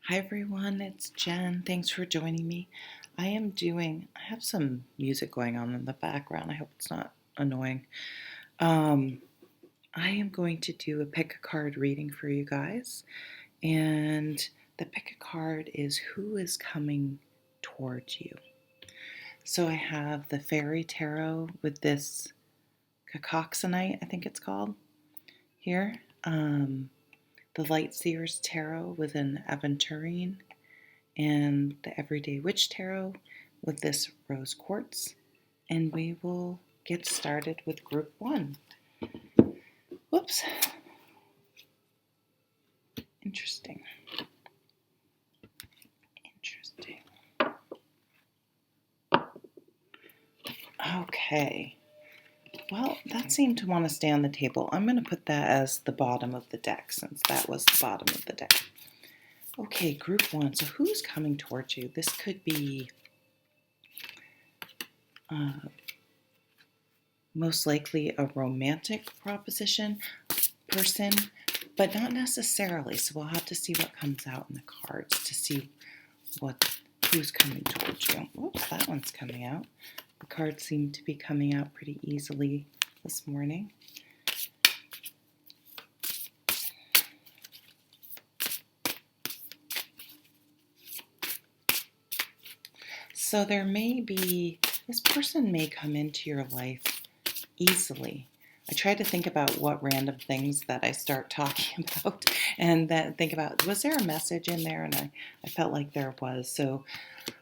Hi everyone, it's Jen. Thanks for joining me. I have some music going on in the background. I hope it's not annoying. Um, I am going to do a pick a card reading for you guys. And the pick a card is who is coming towards you. So I have the Fairy Tarot with this Cacoxenite, I think it's called, here. The Light Seers Tarot with an Aventurine, and the Everyday Witch Tarot with this rose quartz. And we will get started with group one. Whoops. Interesting. Okay. Well, that seemed to want to stay on the table. I'm going to put that as the bottom of the deck since that was the bottom of the deck. Okay, group one. So who's coming towards you? This could be most likely a romantic person, but not necessarily. So we'll have to see what comes out in the cards to see who's coming towards you. Oops, that one's coming out. The cards seem to be coming out pretty easily this morning. So this person may come into your life easily. I try to think about what random things that I start talking about and then think about, was there a message in there? And I felt like there was. So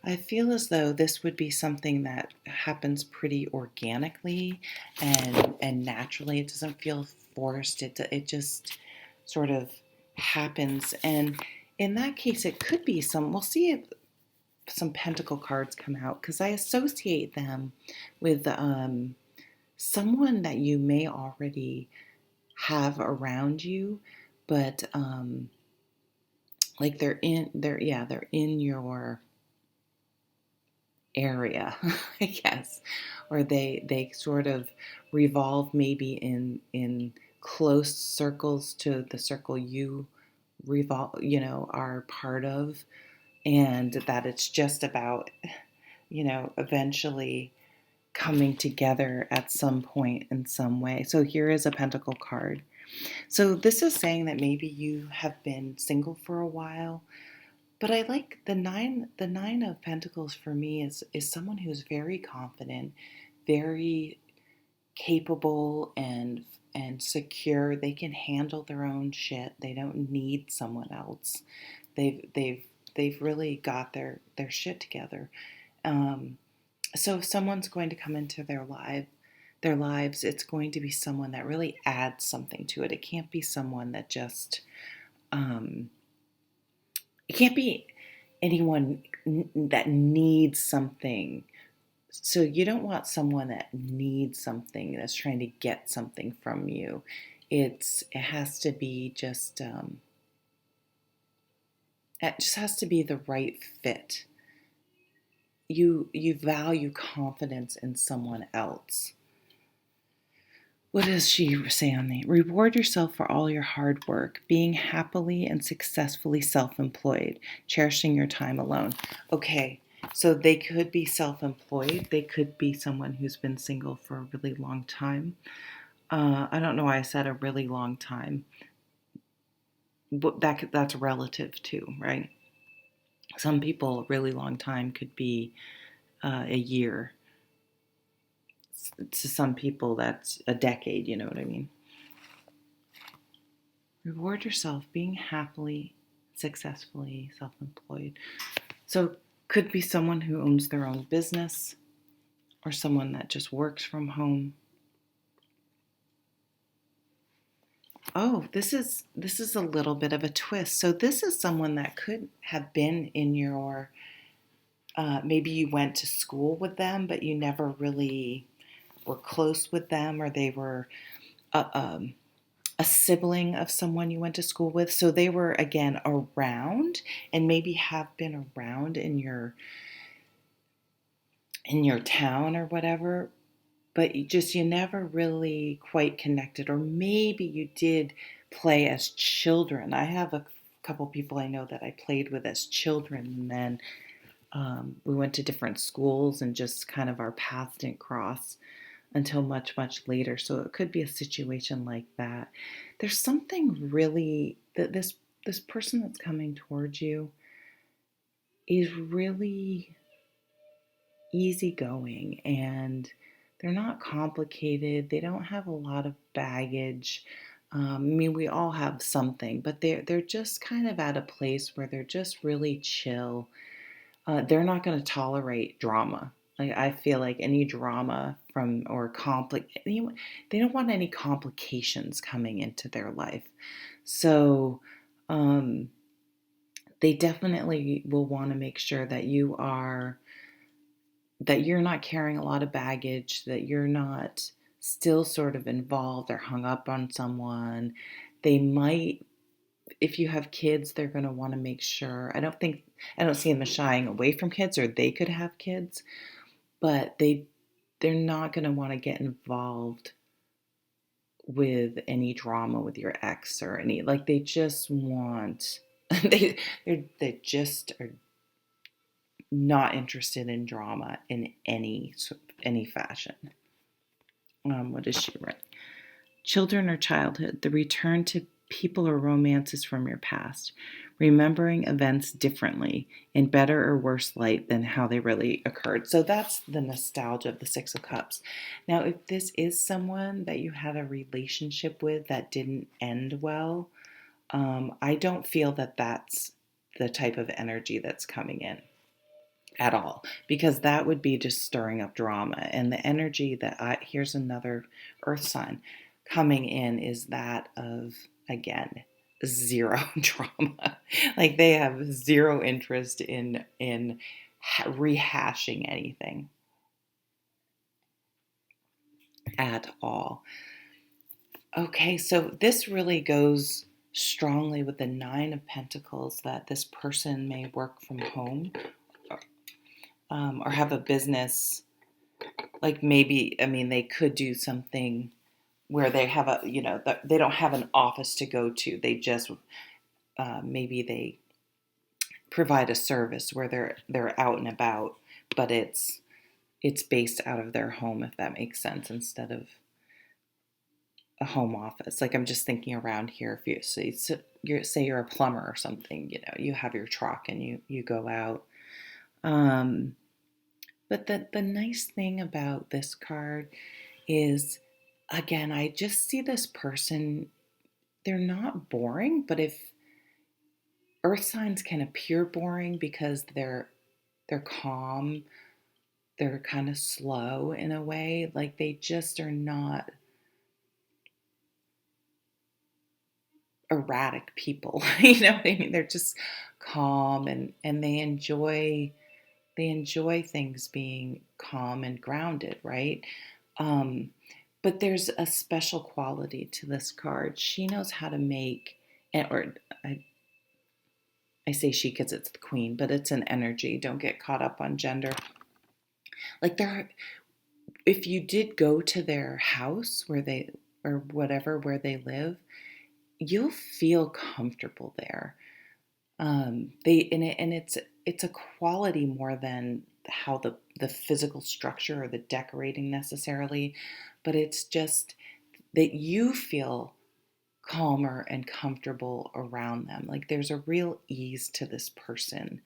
I feel as though this would be something that happens pretty organically and naturally. It doesn't feel forced. It just sort of happens. And in that case, it could be we'll see if some pentacle cards come out because I associate them with someone that you may already have around you, but like they're in your area, I guess, or they sort of revolve maybe in close circles to the circle you are part of, and that it's just about eventually coming together at some point in some way. So here is a pentacle card. So this is saying that maybe you have been single for a while, but I like the nine of pentacles for me is someone who's very confident, very capable and secure. They can handle their own shit. They don't need someone else. They've really got their shit together. So if someone's going to come into their lives, it's going to be someone that really adds something to it. It can't be someone that just, it can't be anyone that needs something. So you don't want someone that needs something, that's trying to get something from you. It has to be it just has to be the right fit. You value confidence in someone else. What does she say on the reward yourself for all your hard work, being happily and successfully self-employed, cherishing your time alone? Okay, so they could be self-employed. They could be someone who's been single for a really long time. I don't know why I said a really long time, but that's relative too, right? Some people, a really long time could be a year. To some people, that's a decade, you know what I mean? Reward yourself being happily, successfully self-employed. So could be someone who owns their own business or someone that just works from home. Oh, this is a little bit of a twist. So this is someone that could have been in your, maybe you went to school with them, but you never really were close with them, or they were a sibling of someone you went to school with. So they were, again, around and maybe have been around in your town or whatever, but you never really quite connected, or maybe you did play as children. I have a couple people I know that I played with as children, and then we went to different schools and just kind of our paths didn't cross until much, much later. So it could be a situation like that. There's something really that this person that's coming towards you is really easygoing, and they're not complicated. They don't have a lot of baggage. I mean, we all have something, but they're just kind of at a place where they're just really chill. They're not going to tolerate drama. Like, I feel like any drama from or they don't want any complications coming into their life. So um, they definitely will want to make sure that you're not carrying a lot of baggage, that you're not still sort of involved or hung up on someone. They might, if you have kids, they're going to want to make sure. I don't see them shying away from kids, or they could have kids, but they're not going to want to get involved with any drama with your ex or any, like, they just want they just are not interested in drama in any fashion. What does she write? Children or childhood, the return to people or romances from your past, remembering events differently in better or worse light than how they really occurred. So that's the nostalgia of the Six of Cups. Now, if this is someone that you had a relationship with that didn't end well, I don't feel that that's the type of energy that's coming in at all, because that would be just stirring up drama. And the energy here's another earth sign coming in, is that of, again, zero drama. Like, they have zero interest in rehashing anything at all. Okay, so this really goes strongly with the Nine of Pentacles, that this person may work from home, or have a business. Like, maybe, I mean, they could do something where they have they don't have an office to go to. They just, maybe they provide a service where they're out and about, but it's based out of their home, if that makes sense, instead of a home office. Like, I'm just thinking around here, if say you're a plumber or something, you have your truck and you go out. But the nice thing about this card is, again, I just see this person, they're not boring, but if earth signs can appear boring because they're calm, they're kind of slow in a way, like they just are not erratic people. You know what I mean? They're just calm, and they enjoy things being calm and grounded, right? Um, but there's a special quality to this card. She knows how to make, or I say she because it's the queen, but it's an energy. Don't get caught up on gender. Like, if you did go to their house or whatever, where they live, you'll feel comfortable there. It's a quality more than how the physical structure or the decorating necessarily, but it's just that you feel calmer and comfortable around them. Like, there's a real ease to this person.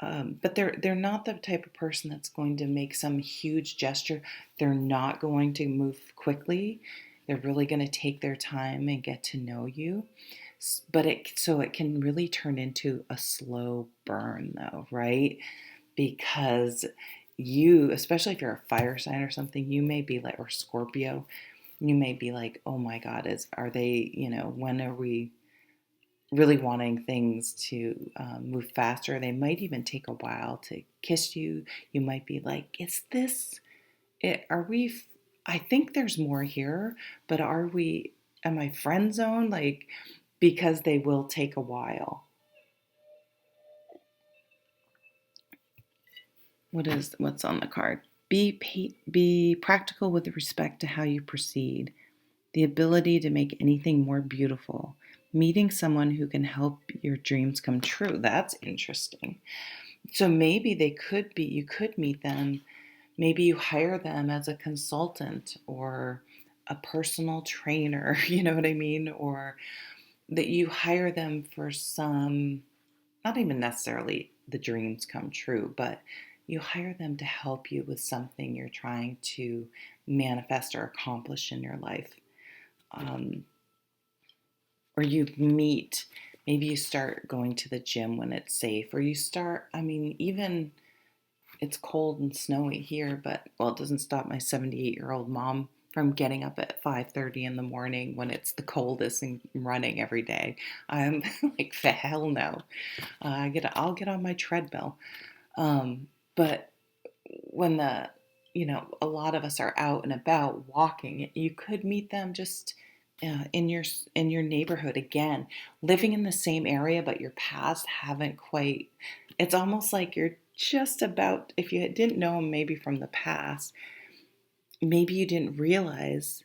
But they're not the type of person that's going to make some huge gesture. They're not going to move quickly. They're really going to take their time and get to know you. But it can really turn into a slow burn, though, right? Because you, especially if you're a fire sign or something, you may be like, or Scorpio, you may be like, oh my God, are they, when are we really wanting things to move faster? They might even take a while to kiss you. You might be like, is this it? I think there's more here, but am I friend zone? Like, because they will take a while. What's on the card? Be practical with respect to how you proceed. The ability to make anything more beautiful. Meeting someone who can help your dreams come true. That's interesting. So maybe you could meet them. Maybe you hire them as a consultant or a personal trainer, you know what I mean? Or that you hire them for some, not even necessarily the dreams come true, but you hire them to help you with something you're trying to manifest or accomplish in your life. Or you meet, maybe you start going to the gym when it's safe, or you start, even it's cold and snowy here, but well, it doesn't stop my 78-year-old mom from getting up at 5:30 in the morning when it's the coldest and running every day. I'm like, the hell no. I'll get on my treadmill. But when a lot of us are out and about walking, you could meet them just in your neighborhood again, living in the same area, but your paths haven't quite. It's almost like you're just about, if you didn't know them maybe from the past, maybe you didn't realize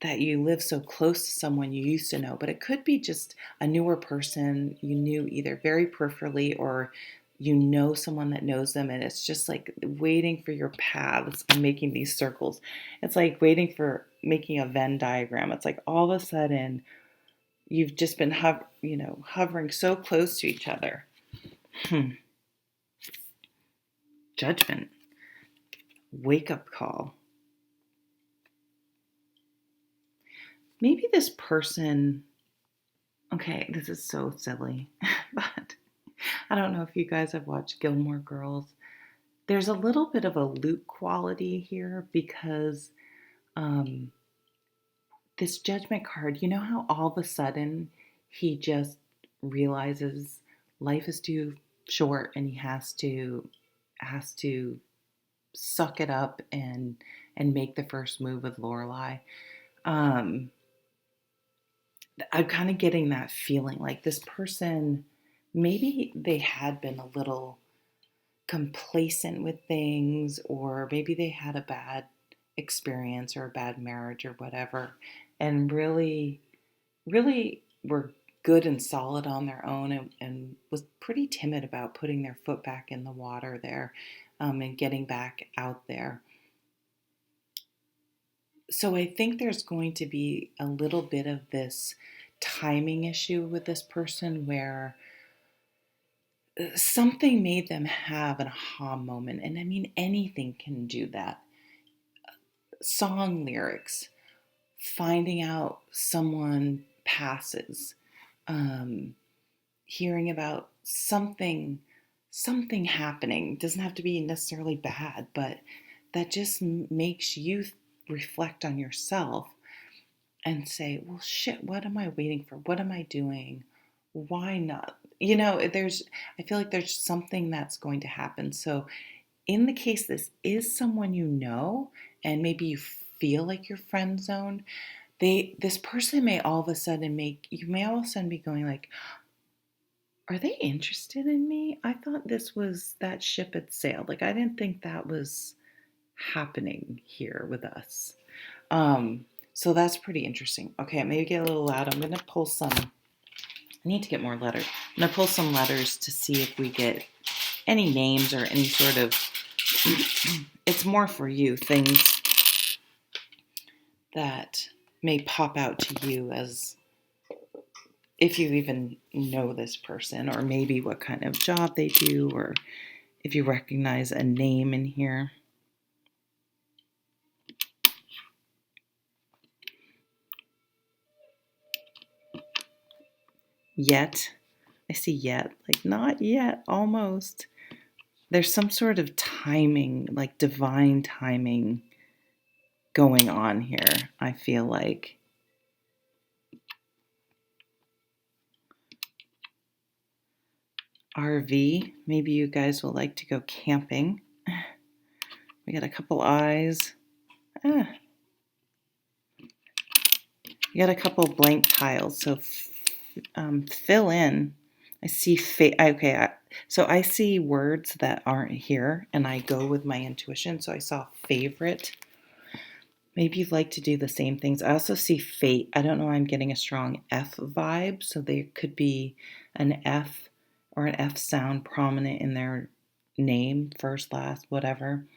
that you live so close to someone you used to know, but it could be just a newer person you knew either very peripherally or you know someone that knows them, and it's just like waiting for your paths and making these circles. It's like waiting for making a Venn diagram. It's like all of a sudden you've just been hovering so close to each other. Judgment. Wake up call. Maybe this person, okay, this is so silly, but I don't know if you guys have watched Gilmore Girls. There's a little bit of a Luke quality here because this judgment card, you know how all of a sudden he just realizes life is too short and he has to suck it up and make the first move with Lorelai. I'm kind of getting that feeling like this person, maybe they had been a little complacent with things, or maybe they had a bad experience or a bad marriage or whatever, and really, really were good and solid on their own, and was pretty timid about putting their foot back in the water there, and getting back out there. So I think there's going to be a little bit of this timing issue with this person where something made them have an aha moment. And I mean, anything can do that. Song lyrics, finding out someone passes, hearing about something happening. It doesn't have to be necessarily bad, but that just makes you reflect on yourself and say, well, shit, what am I waiting for? What am I doing? Why not? I feel like there's something that's going to happen. So in the case this is someone you know, and maybe you feel like you're friend zoned, this person may all of a sudden be going like, are they interested in me? I thought that ship had sailed. Like, I didn't think that was happening here with us. So that's pretty interesting. Okay, maybe get a little loud. I'm going to pull some. I need to get more letters. I'm going to pull some letters to see if we get any names or any sort of. It's more for you, things that may pop out to you as if you even know this person, or maybe what kind of job they do, or if you recognize a name in here. Yet. I see yet. Like, not yet, almost. There's some sort of timing, like divine timing going on here, I feel like. RV. Maybe you guys will like to go camping. We got a couple eyes. You got a couple blank tiles, so fill in. I see okay, so I see words that aren't here, and I go with my intuition. So I saw favorite. Maybe you'd like to do the same things. I also see fate. I don't know, I'm getting a strong F vibe, so there could be an F or an F sound prominent in their name, first, last, whatever,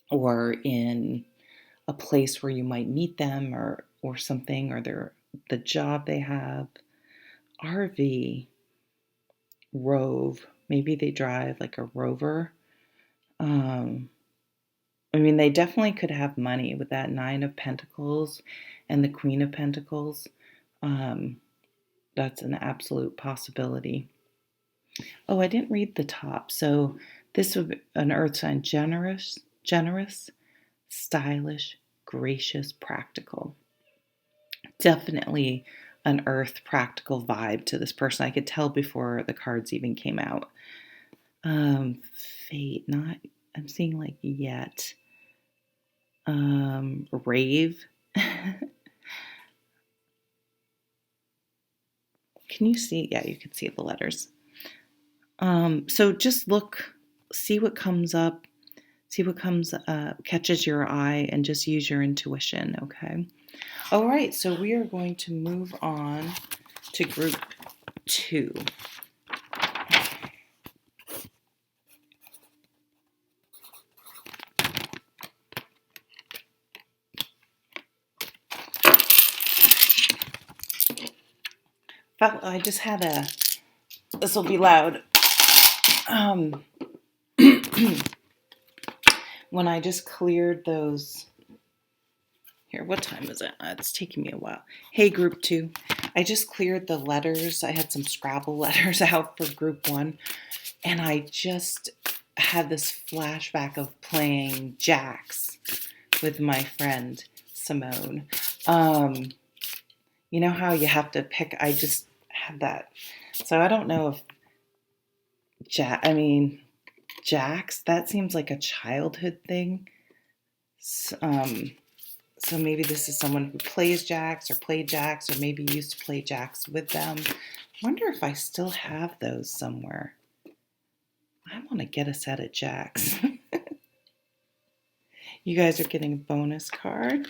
or in a place where you might meet them or something, or the job they have. RV, Rove. Maybe they drive like a Rover. Um, I mean, they definitely could have money with that Nine of Pentacles and the Queen of Pentacles. Um, that's an absolute possibility. Oh, I didn't read the top. So this would be an earth sign: generous, stylish, gracious, practical. Definitely an earth practical vibe to this person. I could tell before the cards even came out. Fate, not, I'm seeing like yet. Rave. Can you see? Yeah, you can see the letters. So just look, see what comes up, see what catches your eye, and just use your intuition, okay? All right, so we are going to move on to group 2. I just had this will be loud. When I just cleared those, here, what time is it? It's taking me a while. Hey, group 2. I just cleared the letters. I had some Scrabble letters out for group 1, and I just had this flashback of playing jacks with my friend Simone. You know how you have to pick, I just had that. So I don't know if jacks, that seems like a childhood thing. So maybe this is someone who plays jacks or played jacks or maybe used to play jacks with them. I wonder if I still have those somewhere. I want to get a set of jacks. You guys are getting a bonus card.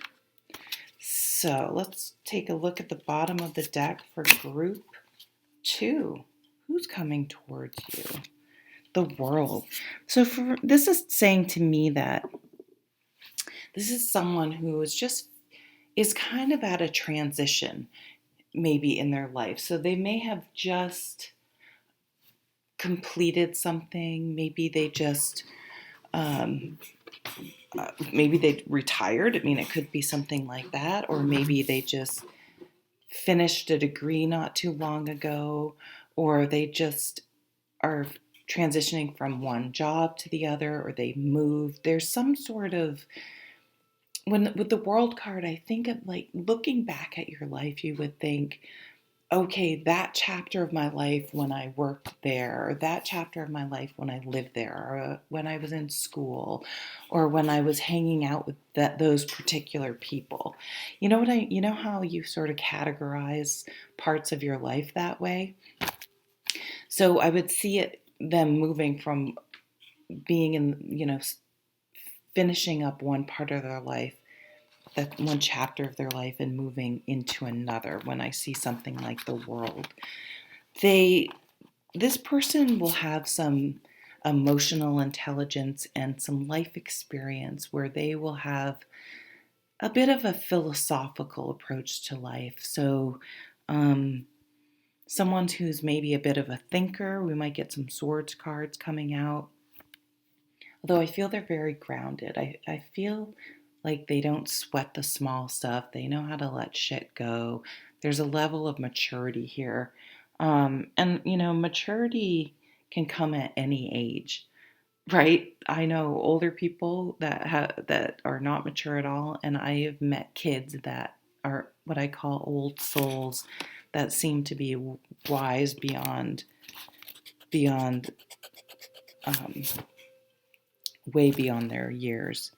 So let's take a look at the bottom of the deck for group 2. Who's coming towards you? The World. So this is saying to me that this is someone who is kind of at a transition maybe in their life. So they may have just completed something. Maybe they just maybe they retired. I mean, it could be something like that. Or maybe they just finished a degree not too long ago, or they just are transitioning from one job to the other, or they moved. There's some sort of, with the World card, I think of like looking back at your life, you would think, okay, that chapter of my life when I worked there, or that chapter of my life when I lived there, or when I was in school, or when I was hanging out with those particular people. You know how you sort of categorize parts of your life that way? So I would see them moving from being in, finishing up one part of their life, that one chapter of their life, and moving into another. When I see something like the World, this person will have some emotional intelligence and some life experience where they will have a bit of a philosophical approach to life. So someone who's maybe a bit of a thinker. We might get some Swords cards coming out. Although I feel they're very grounded. I feel like they don't sweat the small stuff. They know how to let shit go. There's a level of maturity here. And, maturity can come at any age, right? I know older people that are not mature at all. And I have met kids that are what I call old souls that seem to be wise way beyond their years.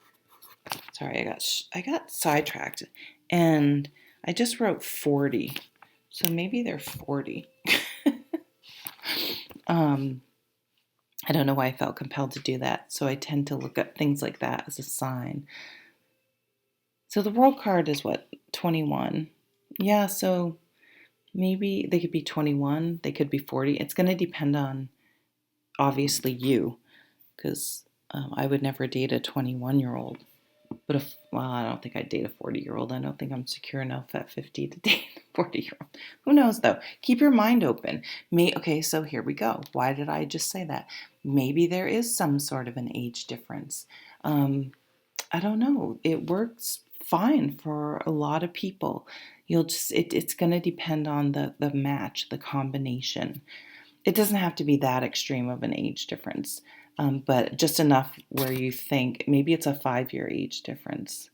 Sorry, I got sidetracked, and I just wrote 40, so maybe they're 40. I don't know why I felt compelled to do that, so I tend to look at things like that as a sign. So the world card is what, 21? Yeah, so maybe they could be 21, they could be 40. It's going to depend on, obviously, you, because I would never date a 21-year-old. But well, I don't think I'd date a 40-year-old. I don't think I'm secure enough at 50 to date a 40-year-old. Who knows, though? Keep your mind open. Okay, so here we go. Why did I just say that? Maybe there is some sort of an age difference. I don't know. It works fine for a lot of people. It's going to depend on the match, the combination. It doesn't have to be that extreme of an age difference, but just enough where you think maybe it's a 5-year age difference.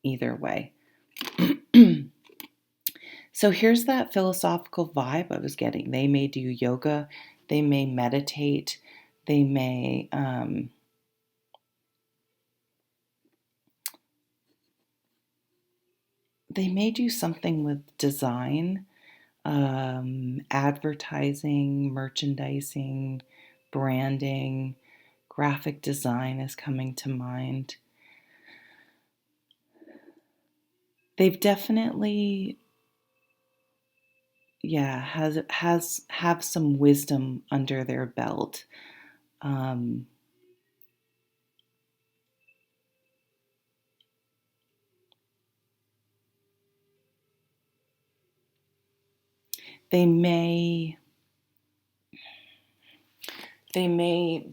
Either way. So here's that philosophical vibe I was getting. They may do yoga, they may meditate, they may do something with design, advertising, merchandising, branding, graphic design is coming to mind. They've definitely, have some wisdom under their belt. They may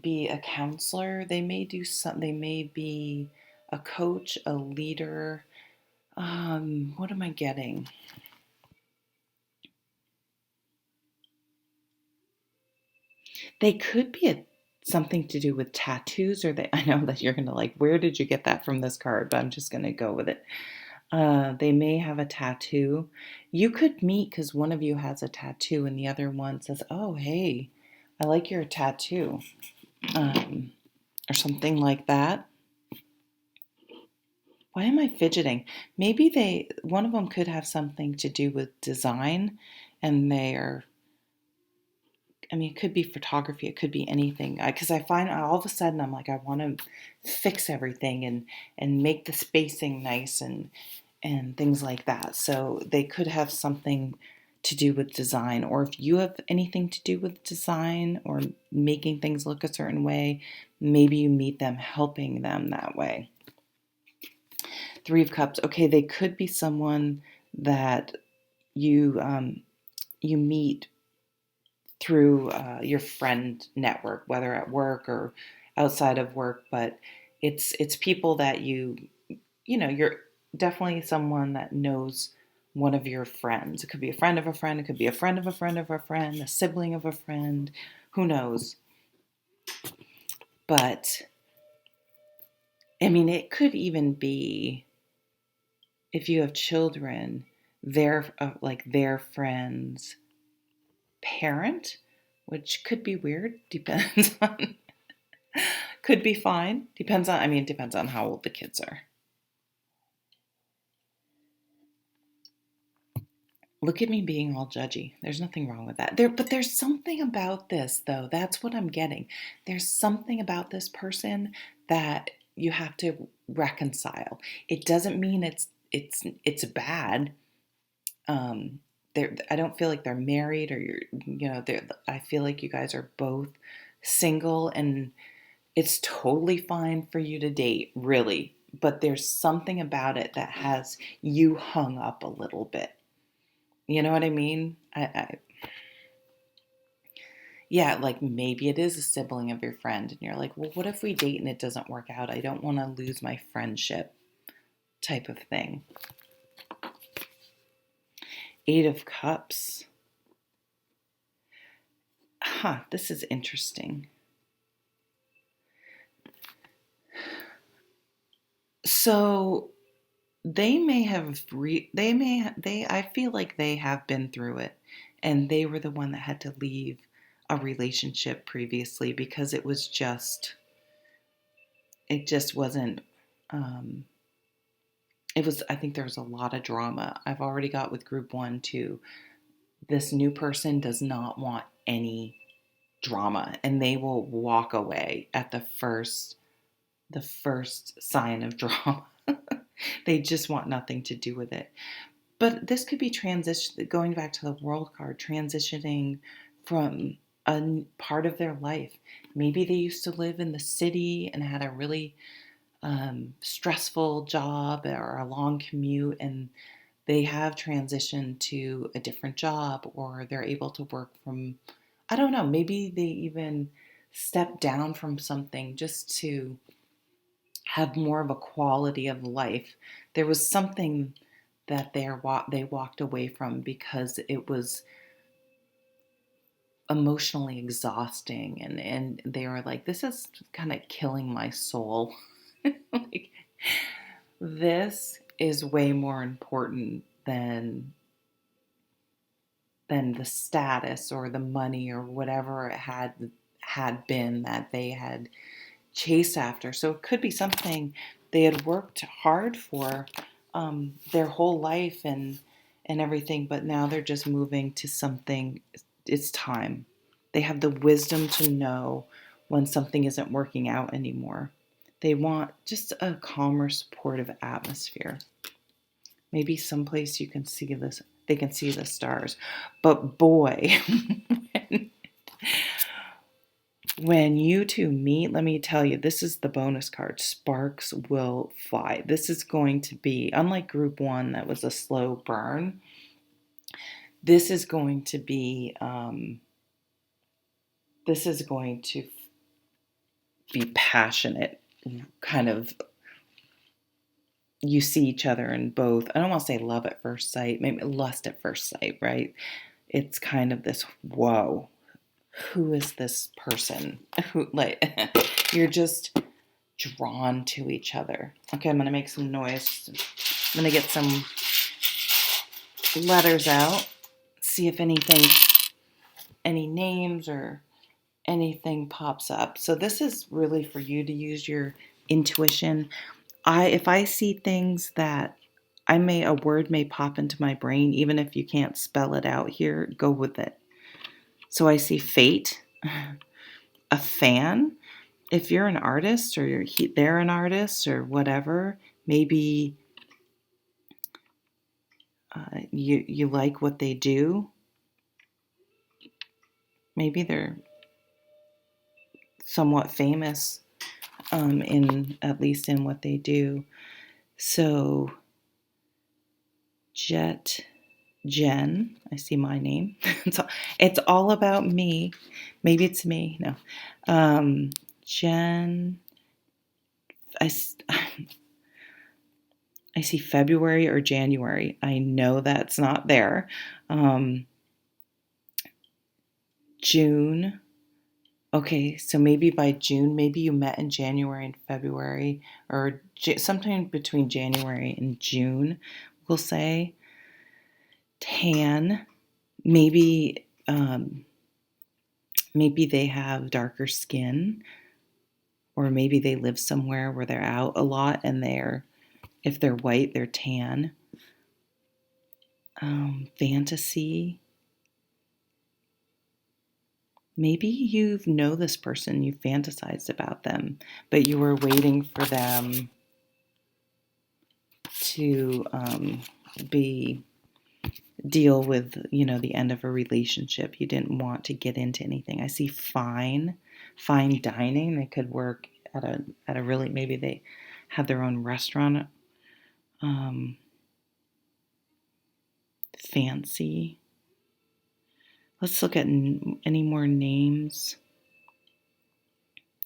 be a counselor. They may do some. They may be a coach, a leader. What am I getting? They could be something to do with tattoos, or I know that you're gonna like, where did you get that from this card? But I'm just gonna go with it. They may have a tattoo. You could meet because one of you has a tattoo and the other one says, "Oh, hey, I like your tattoo," or something like that. Why am I fidgeting? Maybe one of them could have something to do with design, and it could be photography, it could be anything. Because I find all of a sudden I'm like, I want to fix everything and make the spacing nice and things like that. So they could have something to do with design, or if you have anything to do with design or making things look a certain way, maybe you meet them helping them that way. 3 of Cups. Okay, they could be someone that you meet through your friend network, whether at work or outside of work. But it's people that you're definitely someone that knows one of your friends. It could be a friend of a friend. It could be a friend of a friend of a friend, a sibling of a friend. Who knows? But it could even be, if you have children, their friends' parent, which could be weird. Depends on. Could be fine. Depends on. It depends on how old the kids are. Look at me being all judgy. There's nothing wrong with that. But there's something about this, though. That's what I'm getting. There's something about this person that you have to reconcile. It doesn't mean it's bad. I don't feel like they're married, or I feel like you guys are both single, and it's totally fine for you to date, really. But there's something about it that has you hung up a little bit. You know what I mean? Yeah, like maybe it is a sibling of your friend, and you're like, well, what if we date and it doesn't work out? I don't want to lose my friendship, type of thing. 8 of Cups. This is interesting. So they may have I feel like they have been through it, and they were the one that had to leave a relationship previously because it just wasn't I think there was a lot of drama. I've already got with group 1 too. This new person does not want any drama, and they will walk away at the first sign of drama. They just want nothing to do with it. But this could be going back to the world card, transitioning from a part of their life. Maybe they used to live in the city and had a really stressful job or a long commute, and they have transitioned to a different job, or they're able to work from, I don't know, maybe they even step down from something just to have more of a quality of life. There was something that they walked away from because it was emotionally exhausting, and they were like, this is kind of killing my soul. Like, this is way more important than the status or the money or whatever it had been that they had chased after. So it could be something they had worked hard for their whole life and everything, but now they're just moving to something. It's time. They have the wisdom to know when something isn't working out anymore. They want just a calmer, supportive atmosphere. Maybe someplace you can see this, they can see the stars. But boy, when you two meet, let me tell you, this is the bonus card. Sparks will fly. This is going to be, unlike group one, that was a slow burn. This is going to be, passionate, kind of. You see each other in both. I don't want to say love at first sight, maybe lust at first sight, right? It's kind of this, whoa, who is this person? Who, like, you're just drawn to each other. Okay, I'm going to make some noise. I'm going to get some letters out, see if any names or anything pops up. So this is really for you to use your intuition. If I see things that a word may pop into my brain, even if you can't spell it out here, go with it. So I see fate, a fan. If you're an artist or they're an artist or whatever, maybe you like what they do. Maybe they're somewhat famous, at least in what they do. So Jen, I see my name. It's all about me. Maybe it's me. No. Jen, I see February or January. I know that's not there. June. Okay, so maybe by June, maybe you met in January and February, or sometime between January and June, we'll say. Tan, maybe maybe they have darker skin, or maybe they live somewhere where they're out a lot, and if they're white, they're tan. Fantasy. Maybe you know this person, you fantasized about them, but you were waiting for them to deal with, the end of a relationship. You didn't want to get into anything. I see fine dining. They could work at a really, maybe they have their own restaurant. Fancy. Let's look at any more names.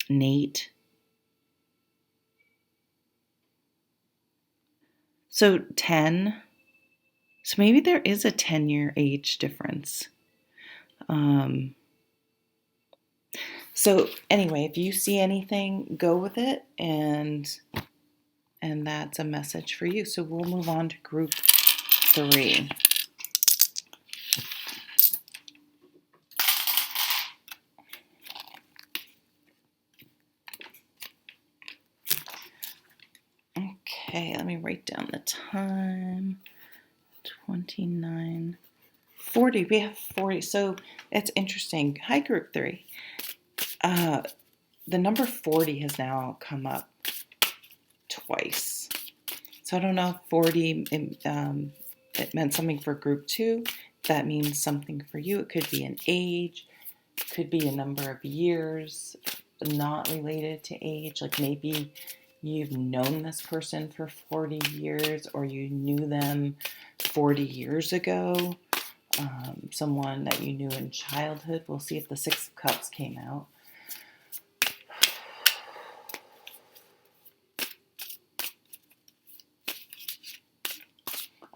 Nate. So 10. So maybe there is a 10-year age difference. So anyway, if you see anything, go with it, and that's a message for you. So we'll move on to group 3. Okay, let me write down the time. 29, 40. We have 40. So it's interesting. Hi, group 3. The number 40 has now come up twice. So I don't know if 40, it meant something for group 2. That means something for you. It could be an age, could be a number of years, not related to age. Like maybe you've known this person for 40 years or you knew them 40 years ago. Someone that you knew in childhood. We'll see if the Six of Cups came out.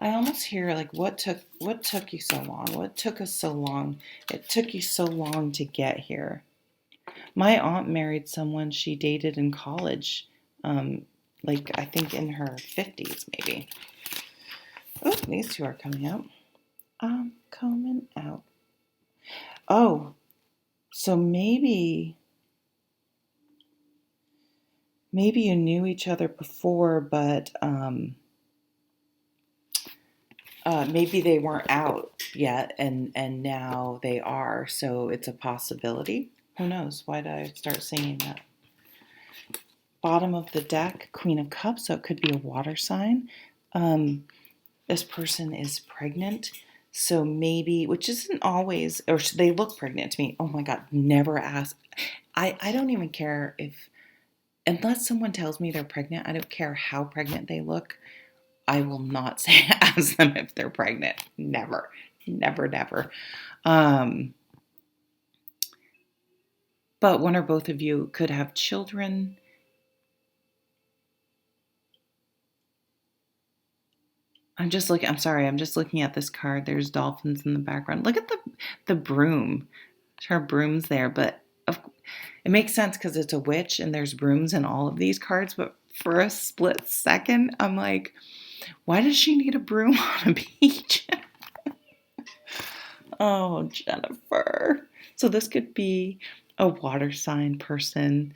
I almost hear like what took you so long? What took us so long? It took you so long to get here. My aunt married someone she dated in college, like I think in her 50s maybe. Oh, these two are coming out. Coming out. Oh, so maybe you knew each other before, but maybe they weren't out yet, and now they are. So it's a possibility. Who knows? Why did I start singing that? Bottom of the deck, Queen of Cups. So it could be a water sign. This person is pregnant. So maybe, which isn't always, or they look pregnant to me. Oh my God, never ask. I don't even care if, unless someone tells me they're pregnant, I don't care how pregnant they look. I will not say ask them if they're pregnant. Never, never, never. But one or both of you could have children. I'm just looking at this card. There's dolphins in the background. Look at the broom. Her broom's there, but it makes sense because it's a witch and there's brooms in all of these cards. But for a split second, I'm like, why does she need a broom on a beach? Oh, Jennifer. So this could be a water sign person.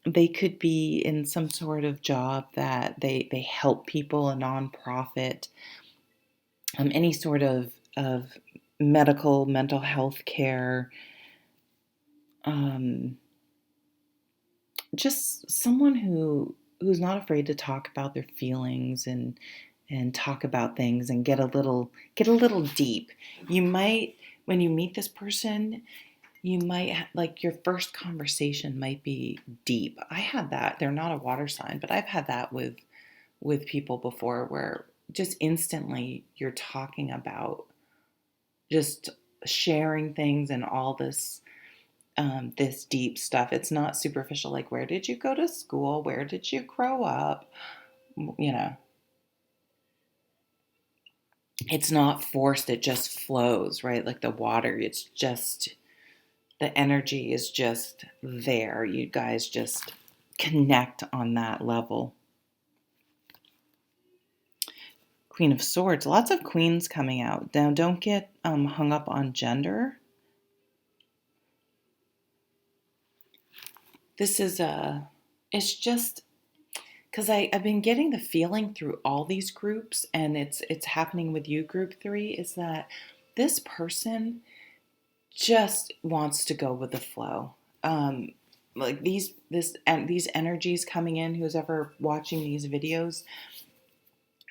They could be in some sort of job that they help people, a nonprofit, any sort of mental health care. Just someone who's not afraid to talk about their feelings and talk about things and get a little deep. You might, when you meet this person, you might like your first conversation might be deep. I had that. They're not a water sign, but I've had that with people before where just instantly you're talking about just sharing things and all this this deep stuff. It's not superficial, like where did you go to school? Where did you grow up? You know, it's not forced, it just flows, right? Like the water, it's just, the energy is just there. You guys just connect on that level. Queen of Swords, lots of queens coming out. Now, don't get hung up on gender. This is it's just because I've been getting the feeling through all these groups, and it's happening with you, group 3, is that this person just wants to go with the flow. Like these energies coming in, who's ever watching these videos,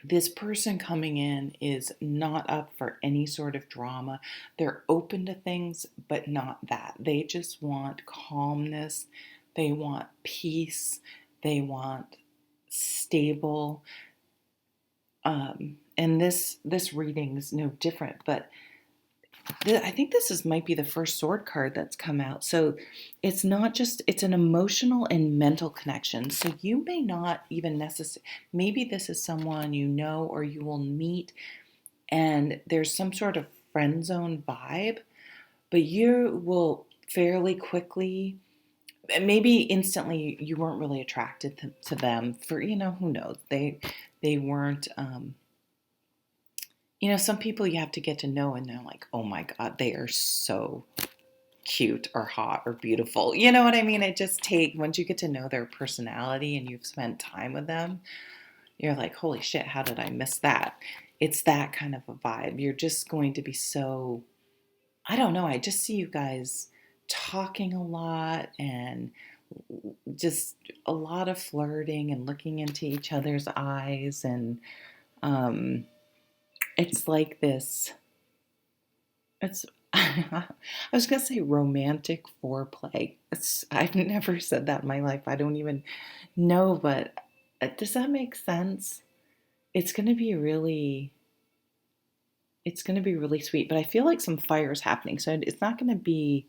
this person coming in is not up for any sort of drama. They're open to things, but not that. They just want calmness. They want peace. They want stable. And this reading is no different, but I think might be the first sword card that's come out. So it's not just, it's an emotional and mental connection. So you may not even necessarily, maybe this is someone you know or you will meet and there's some sort of friend zone vibe, but you will fairly quickly, maybe instantly, you weren't really attracted to them for, who knows, they weren't, some people you have to get to know and they're like, oh my God, they are so cute or hot or beautiful. You know what I mean? It just once you get to know their personality and you've spent time with them, you're like, holy shit, how did I miss that? It's that kind of a vibe. You're just going to be so, I don't know, I just see you guys talking a lot and just a lot of flirting and looking into each other's eyes. And it's like this, it's, I was going to say romantic foreplay. I've never said that in my life. I don't even know, but does that make sense? It's going to be really, it's going to be really sweet, but I feel like some fire is happening. So it's not going to be,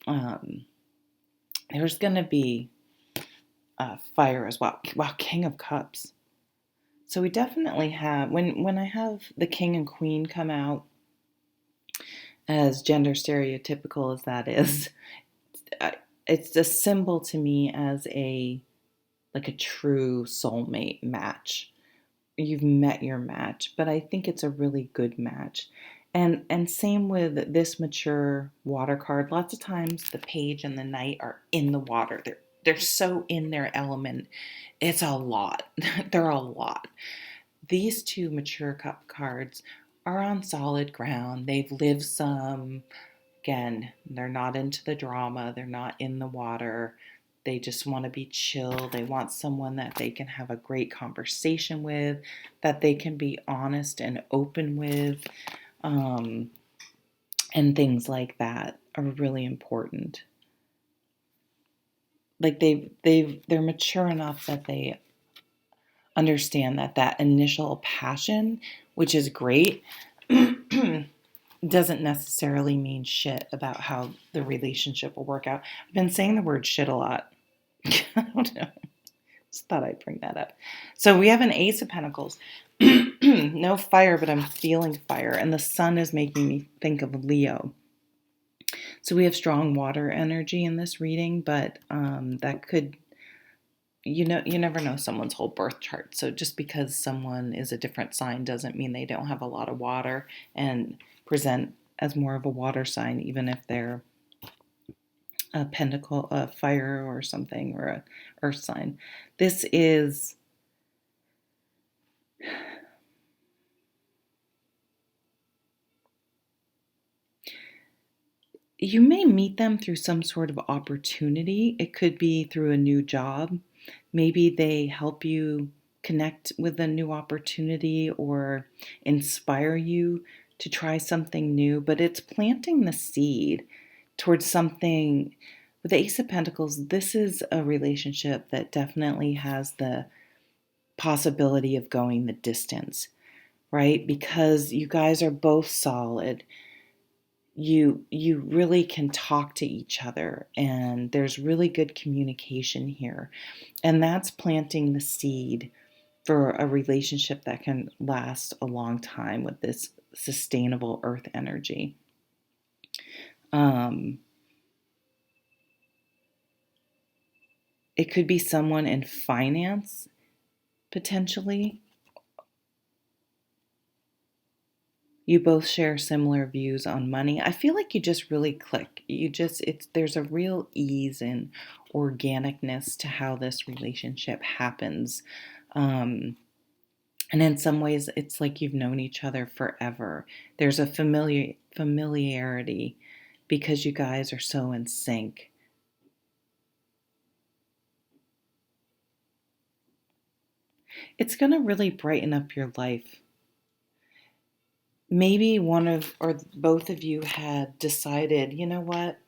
um, there's going to be fire as well. Wow, King of Cups. So we definitely have, when I have the King and Queen come out, as gender stereotypical as that is, it's a symbol to me as a true soulmate match. You've met your match, but I think it's a really good match. And same with this mature water card. Lots of times the page and the knight are in the water. They're so in their element. It's a lot. They're a lot. These two mature cup cards are on solid ground. They've lived some. Again, they're not into the drama. They're not in the water. They just want to be chill. They want someone that they can have a great conversation with, that they can be honest and open with, and things like that are really important. Like they're mature enough that they understand that initial passion, which is great, doesn't necessarily mean shit about how the relationship will work out. I've been saying the word shit a lot. I don't know. Just thought I'd bring that up. So we have an Ace of Pentacles. No fire, but I'm feeling fire. And the sun is making me think of Leo. So we have strong water energy in this reading, but that could, you never know someone's whole birth chart. So just because someone is a different sign doesn't mean they don't have a lot of water and present as more of a water sign, even if they're a pentacle, a fire or something, or a earth sign. This is, you may meet them through some sort of opportunity. It could be through a new job. Maybe they help you connect with a new opportunity or inspire you to try something new, but it's planting the seed towards something. With the Ace of Pentacles, this is a relationship that definitely has the possibility of going the distance, right? Because you guys are both solid. You really can talk to each other, and there's really good communication here. And that's planting the seed for a relationship that can last a long time with this sustainable earth energy. It could be someone in finance, potentially. You both share similar views on money. I feel like you just really click. There's a real ease and organicness to how this relationship happens. And in some ways, it's like you've known each other forever. There's a familiarity because you guys are so in sync. It's going to really brighten up your life. Maybe one of or both of you had decided, you know what?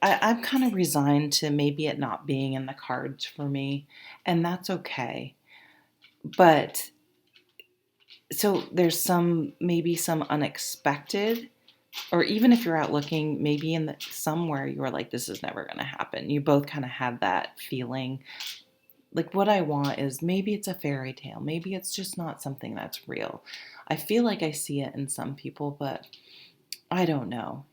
I'm kind of resigned to maybe it not being in the cards for me, and that's okay. But so there's maybe some unexpected, or even if you're out looking, maybe somewhere you were like, this is never going to happen. You both kind of had that feeling. Like, what I want is, maybe it's a fairy tale. Maybe it's just not something that's real. I feel like I see it in some people, but I don't know.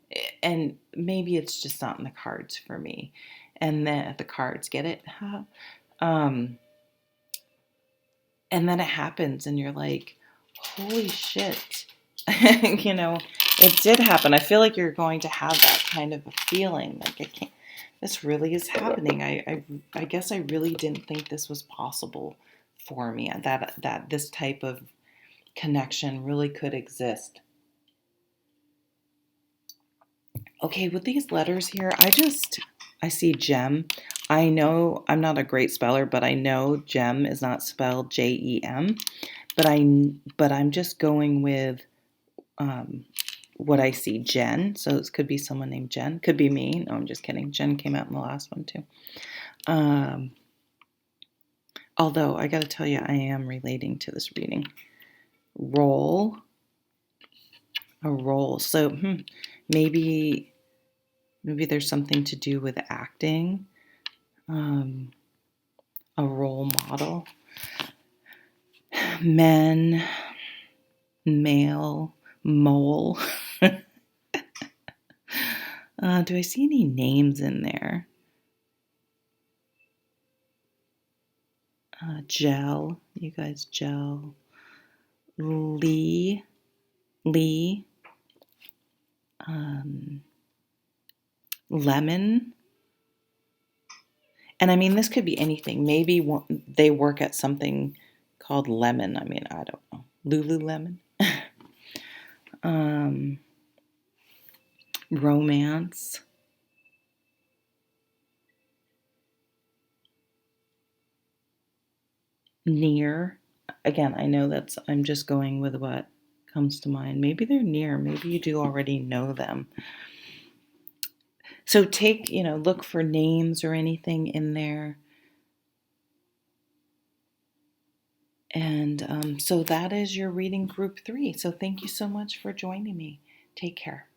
And maybe it's just not in the cards for me. And then the cards, get it? um, and then it happens and you're like, holy shit. It did happen. I feel like you're going to have that kind of a feeling. Like, this really is happening. I guess I really didn't think this was possible for me, that this type of connection really could exist. Okay, with these letters here, I see gem. I know I'm not a great speller, but I know gem is not spelled Jem. But I'm just going with um, what I see, Jen. So this could be someone named Jen. Could be me. No, I'm just kidding. Jen came out in the last one too. Although I got to tell you, I am relating to this reading. Roll, a roll. So maybe there's something to do with acting. A role model. Men, male, mole. Do I see any names in there? Gel. You guys gel. Lee. Lemon. And I mean, this could be anything. Maybe they work at something called Lemon. I mean, I don't know. Lululemon. Romance. Near. Again, I know I'm just going with what comes to mind. Maybe they're near. Maybe you do already know them. So look for names or anything in there. And so that is your reading group 3. So thank you so much for joining me. Take care.